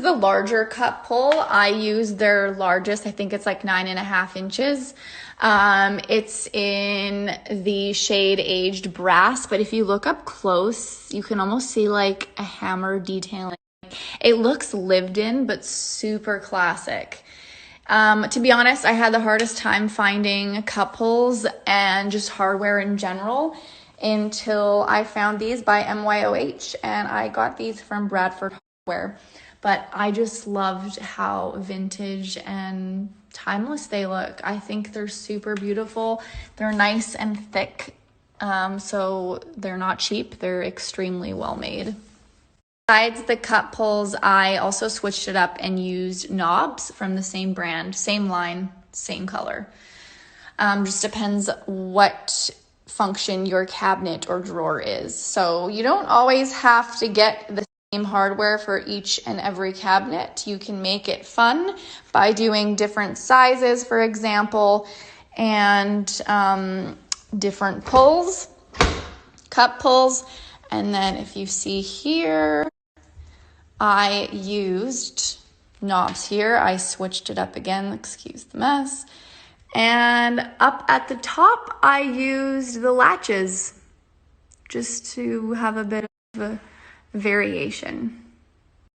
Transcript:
The larger cup pull, I use their largest, I think it's like 9.5 inches. It's in the shade aged brass, but if you look up close, you can almost see like a hammer detailing. It looks lived in, but super classic. To be honest, I had the hardest time finding cup pulls and just hardware in general until I found these by MYOH, and I got these from Bradford Hardware. But I just loved how vintage and timeless they look. I think they're super beautiful. They're nice and thick, so they're not cheap. They're extremely well made. Besides the cup pulls, I also switched it up and used knobs from the same brand, same line, same color. Just depends what function your cabinet or drawer is. So you don't always have to get the same hardware for each and every cabinet. You can make it fun by doing different sizes, for example, and different pulls, cup pulls. And then if you see here, I used knobs here. I switched it up again, excuse the mess. And up at the top, I used the latches just to have a bit of a variation.